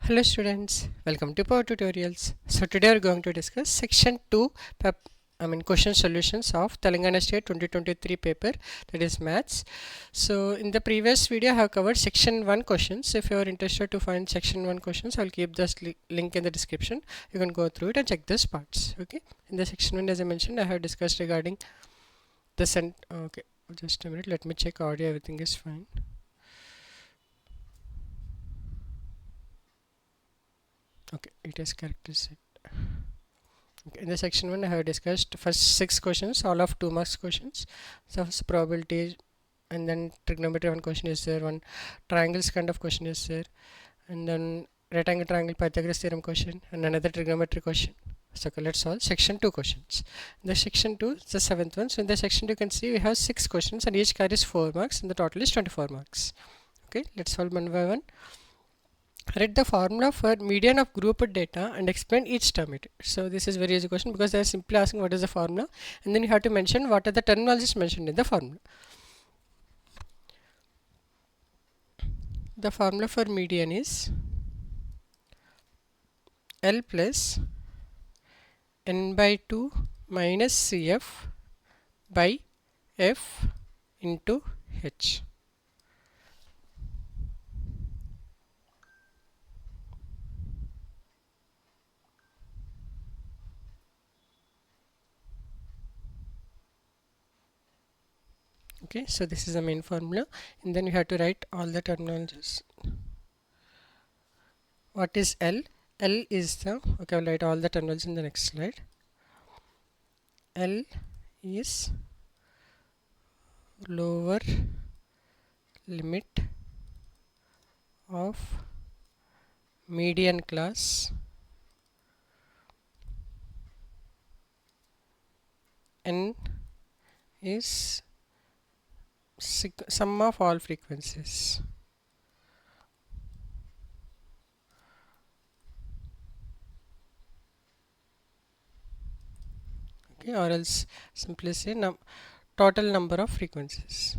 Hello students, welcome to Power Tutorials. So today we are going to discuss section 2 question solutions of Telangana State 2023 paper, that is maths. So in the previous video I have covered section 1 questions. If you are interested to find section 1 questions, I will keep this link in the description. You can go through it and check these parts. Okay, in the section 1, as I mentioned, I have discussed regarding the okay, just a minute, let me check audio, everything is fine. Okay, it is correctly set. Okay, in the section 1 I have discussed first 6 questions, all of 2 marks questions. So first probability, and then trigonometry one question is there, one triangles kind of question is there, and then rectangle triangle Pythagoras theorem question, and another trigonometry question. So okay, let's solve section 2 questions. In the section 2 is the 7th one. So in the section 2 you can see we have 6 questions and each carries 4 marks and the total is 24 marks. Okay, let's solve one by one. Write the formula for median of grouped data and explain each term. So this is very easy question because they are simply asking what is the formula, and then you have to mention what are the terminologies mentioned in the formula. The formula for median is L plus n by 2 minus CF by F into H. Okay, so this is the main formula, and then you have to write all the terminologies. What is L? L is the, okay, I'll write all the terminologies in the next slide. L is lower limit of median class, n is sum of all frequencies. Okay, or else simply say total number of frequencies.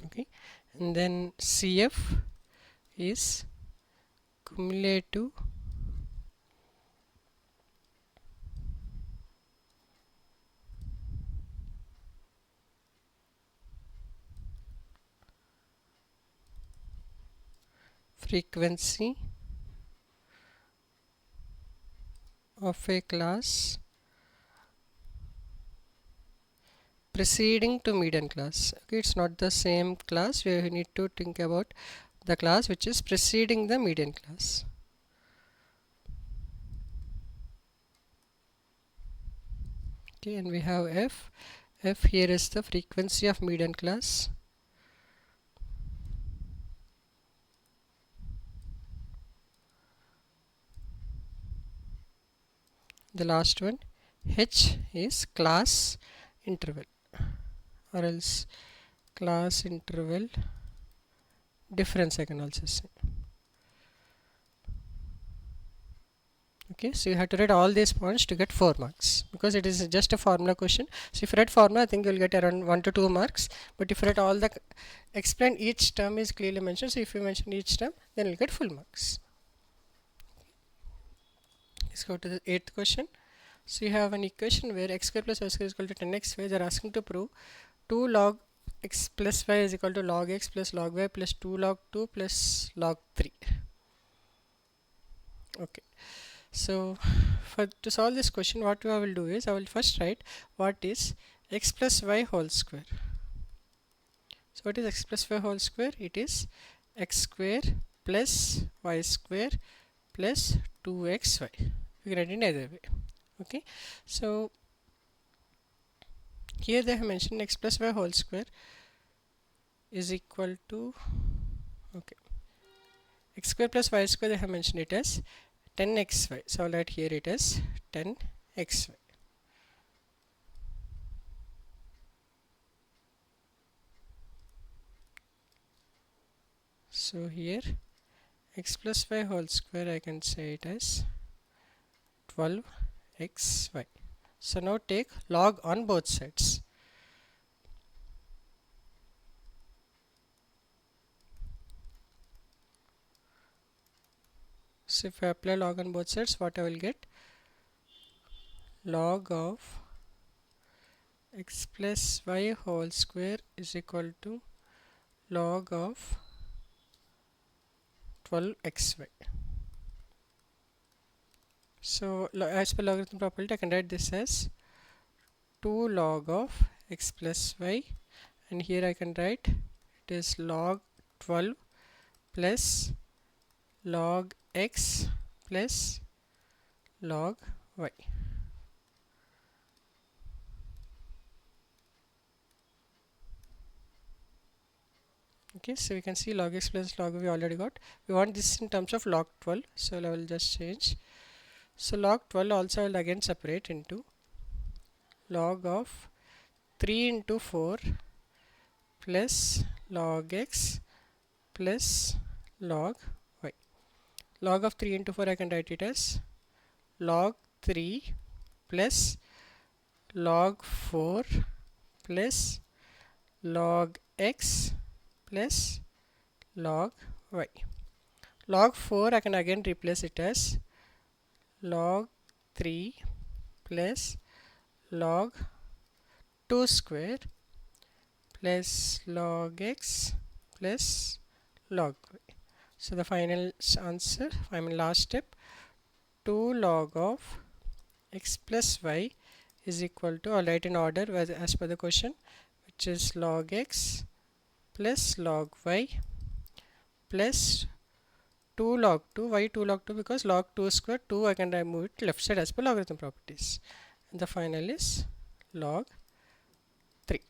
Okay, and then CF is cumulative frequency of a class preceding to median class. Okay, it's not the same class, we need to think about the class which is preceding the median class. Okay, and we have F here is the frequency of median class. The last one, H is class interval, or else class interval difference I can also say. Okay, so you have to write all these points to get 4 marks because it is just a formula question. So if you write formula, I think you will get around 1 to 2 marks, but if you write all the explain each term is clearly mentioned, so if you mention each term, then you'll get full marks. Let's go to the 8th question. So you have an equation where x square plus y square is equal to 10xy. They are asking to prove 2 log x plus y is equal to log x plus log y plus 2 log 2 plus log 3. Okay, so to solve this question, what I will do is I will first write what is x plus y whole square. So what is x plus y whole square? It is x square plus y square plus 2xy. We can write it either way. Okay, so here they have mentioned x plus y whole square is equal to, okay, x square plus y square, they have mentioned it as 10xy. So I'll write here it as 10xy. So here x plus y whole square I can say it as 12xy. So now take log on both sides. So if I apply log on both sides, what I will get? Log of x plus y whole square is equal to log of 12xy. So as per logarithm property, I can write this as 2 log of x plus y, and here I can write it is log 12 plus log x plus log y. Okay, so we can see log x plus log y we already got. We want this in terms of log 12, so I will just change. So log 12 also I will again separate into log of 3 into 4 plus log x plus log y. Log of 3 into 4 I can write it as log 3 plus log 4 plus log x plus log y. Log 4 I can again replace it as log 3 plus log 2 square plus log x plus log y. So the final answer, last step, 2 log of x plus y is equal to, I'll write in order as per the question, which is log x plus log y plus 2 log 2. Why 2 log 2? Because log 2 square 2 I can remove it left side as per logarithm properties, and the final is log 3.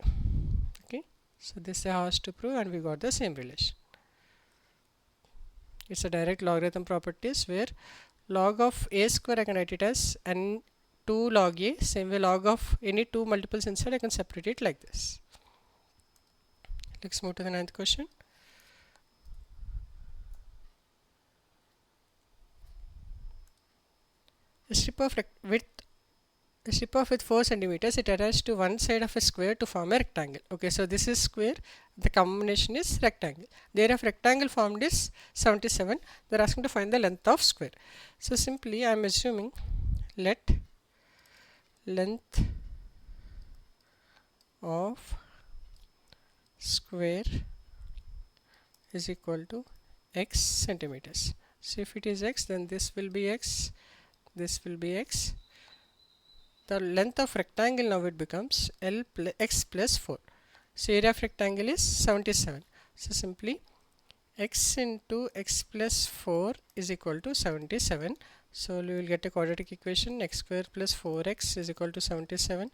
Okay, so this has to prove, and we got the same relation. It's a direct logarithm properties where log of a square I can write it as n 2 log a. Same way log of any two multiples inside I can separate it like this. Let's move to the 9th question. A strip of with 4 centimeters, it attached to one side of a square to form a rectangle. Okay, so this is square, the combination is rectangle. The area of rectangle formed is 77. They are asking to find the length of square. So simply I am assuming let length of square is equal to x centimeters. So if it is x, then this will be x, this will be x. The length of rectangle now it becomes x plus 4. So area of rectangle is 77. So simply x into x plus 4 is equal to 77. So we will get a quadratic equation, x square plus 4x is equal to 77.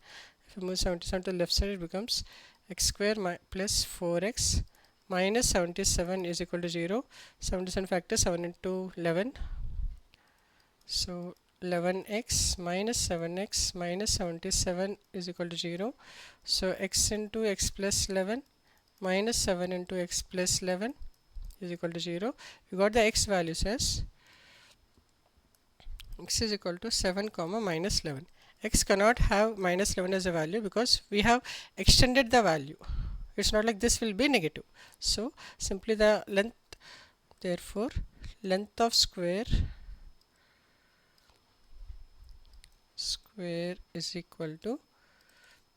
If we move 77 to the left side, it becomes x square plus 4x minus 77 is equal to 0. 77 factor 7 into 11. So 11x minus 7x minus 77 is equal to 0. So x into x plus 11 minus 7 into x plus 11 is equal to 0. We got the x values as x is equal to 7 comma minus 11. X cannot have minus 11 as a value because we have extended the value. It's not like this will be negative. So simply the length, therefore length of square is equal to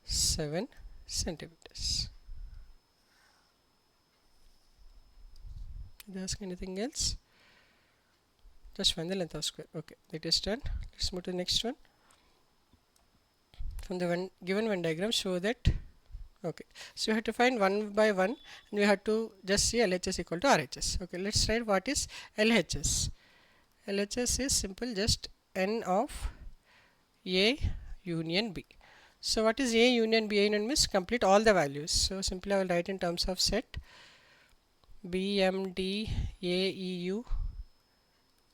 7 centimeters. Did I ask anything else? Just find the length of square. Okay, it is done. Let's move to the next one. From the given Venn diagram, show that. Okay, so you have to find one by one, and we have to just see LHS equal to RHS. Okay, let's write what is LHS. LHS is simple, just N of A union B. So what is A union B? A union means complete all the values. So simply I will write in terms of set BMD AEU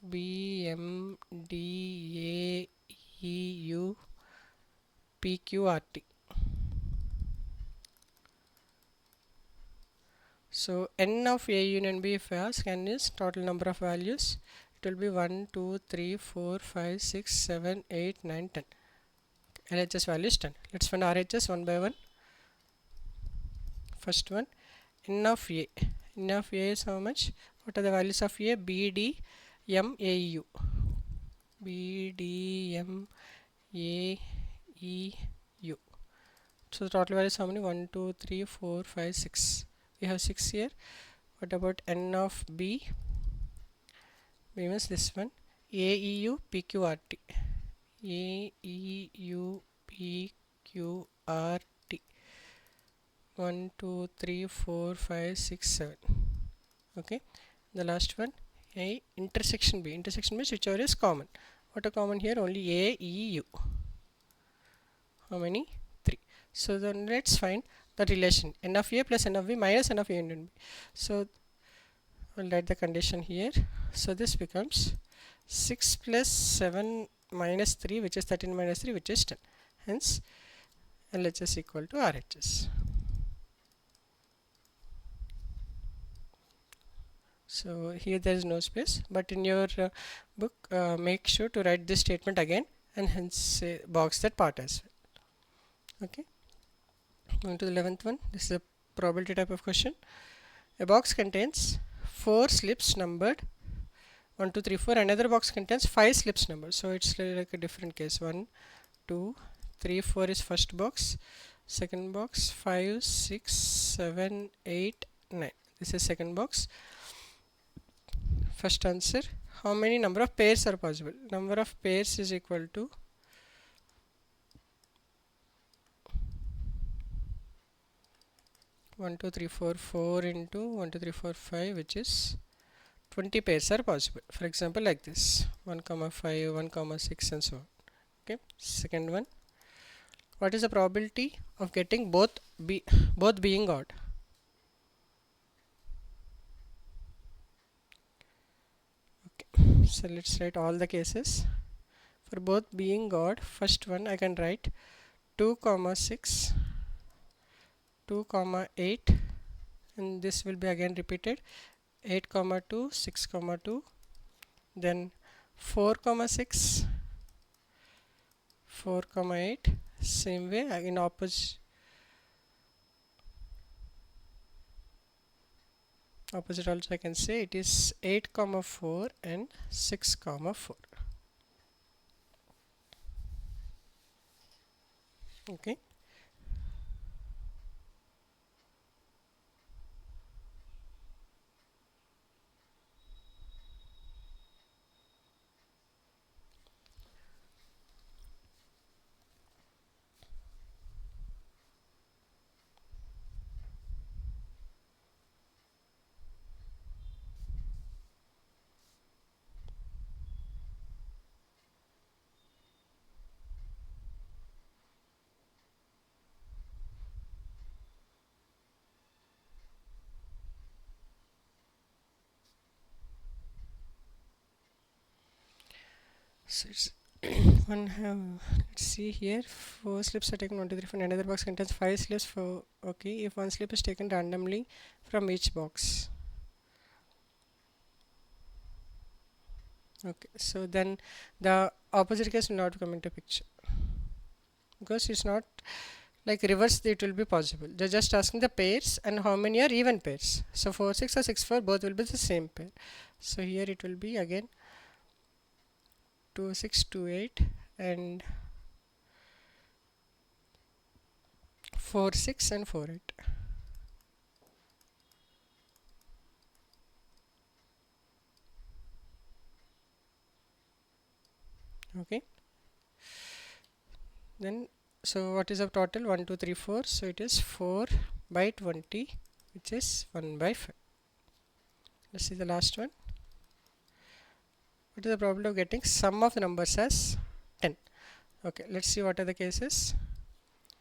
BMD AEU PQRT. So N of A union B, if I ask, N is total number of values. It will be 1, 2, 3, 4, 5, 6, 7, 8, 9, 10. LHS value is 10. Let's find RHS one by one. First one, n of a. N of a is how much? What are the values of a? B, D, M, A, U. B, D, M, A, E, U. So the total value is how many? 1, 2, 3, 4, 5, 6. We have 6 here. What about n of B? B means this one. A, E, U, P, Q, R, T. A, E, U, P, Q, R, T. 1, 2, 3, 4, 5, 6, 7. Okay. The last one, A, intersection B. Intersection means whichever is common. What are common here? Only A, E, U. How many? 3. So then let's find the relation n of A plus n of B minus n of A union B. So we'll write the condition here. So this becomes 6 plus 7 minus 3, which is 13 minus 3, which is 10. Hence LHS equal to RHS. So here there is no space, but in your book make sure to write this statement again and hence box that part as well. Okay. Going to the 11th one. This is a probability type of question. A box contains 4 slips numbered 1, 2, 3, 4. Another box contains 5 slips numbered. So it's like a different case. 1, 2, 3, 4 is first box. Second box 5, 6, 7, 8, 9. This is second box. First answer, how many number of pairs are possible? Number of pairs is equal to 1, 2, 3, 4, 4 into 1, 2, 3, 4, 5, which is 20 pairs are possible. For example, like this 1, 5, 1, 6 and so on. Okay. Second one, what is the probability of getting both being odd? So let's write all the cases. For both being odd, first one I can write 2, 6, 2, 8, and this will be again repeated 8, 2, 6, 2, then 4, 6, 4, 8, same way in opposite also I can say it is 8, 4 and 6, 4. Okay. So it's one have, let's see here, 4 slips are taken 1, 2, 3, 4. Another box contains 5 slips for, okay, if one slip is taken randomly from each box. Okay, so then the opposite case will not come into picture because it's not like reverse, it will be possible. They're just asking the pairs and how many are even pairs. So 4, 6 or 6, 4 both will be the same pair. So here it will be again 2, 6, 2, 8 and 4, 6 and 4, 8. Okay. Then so what is the total? 1, 2, 3, 4. So it is 4 by 20, which is 1 by 5. Let's see the last one. What is the probability of getting sum of the numbers as 10? Okay, let's see what are the cases.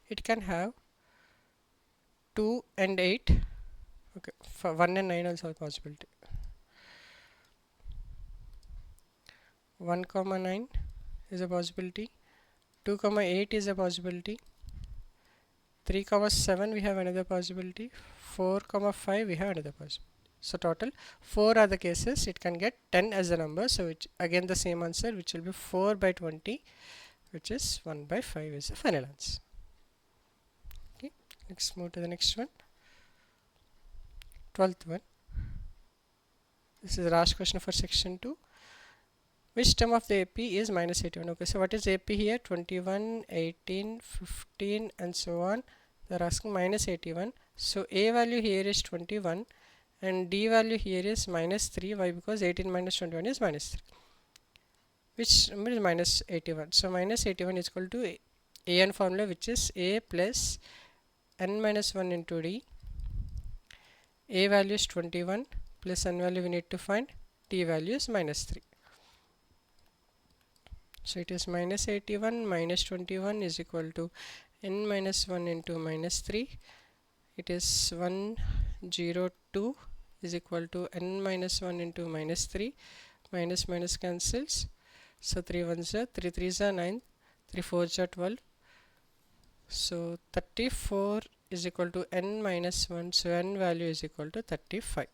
It can have 2 and 8. Okay, for 1 and 9 also a possibility. 1, 9 is a possibility. 2, 8 is a possibility. 3, 7 we have another possibility. 4, 5 we have another possibility. So total 4 are the cases. It can get 10 as the number. So which again the same answer, which will be 4 by 20, which is 1 by 5 is the final answer. Okay, let's move to the next one. 12th one. This is the last question for section 2. Which term of the AP is minus 81? Okay, so what is AP here? 21, 18, 15 and so on. They are asking minus 81. So A value here is 21 and D value here is minus 3. Why? Because 18 minus 21 is minus 3. Which number is minus 81? So minus 81 is equal to AN formula, which is A plus n minus 1 into D. A value is 21 plus n value we need to find. D value is minus 3. So it is minus 81 minus 21 is equal to n minus 1 into minus 3. It is 102 is equal to n minus 1 into minus 3. Minus minus cancels. So 3 1s are 3 3s are 9. 3 4s are 12. So 34 is equal to n minus 1. So n value is equal to 35.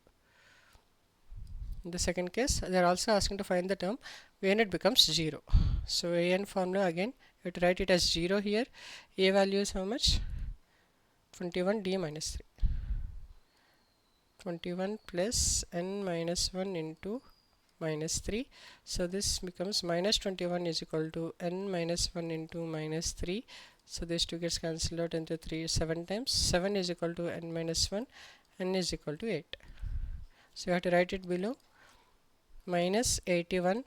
In the second case, they are also asking to find the term when it becomes 0. So AN formula again, you have to write it as 0 here. A value is how much? 21, D minus 3. 21 plus n minus 1 into minus 3. So this becomes minus 21 is equal to n minus 1 into minus 3. So these two gets cancelled out into 3 7 times. 7 is equal to n minus 1. N is equal to 8. So you have to write it below. Minus 81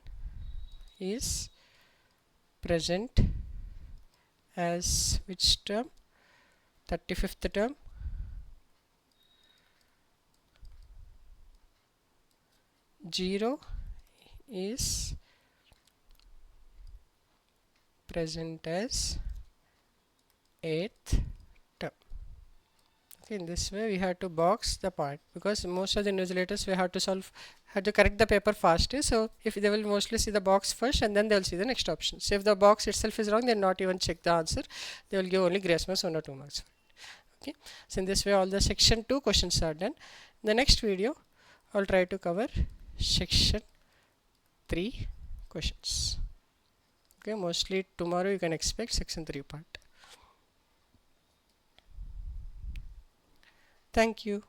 is present as which term? 35th term. Zero is present as 8th term. Okay, in this way we have to box the part, because most of the invigilators we have to correct the paper fast. So if they will mostly see the box first and then they will see the next option. So if the box itself is wrong, they will not even check the answer. They will give only grace marks 1 or 2 marks. Okay, so in this way all the section 2 questions are done. In the next video I will try to cover section 3 questions. Okay, mostly tomorrow you can expect section 3 part. Thank you.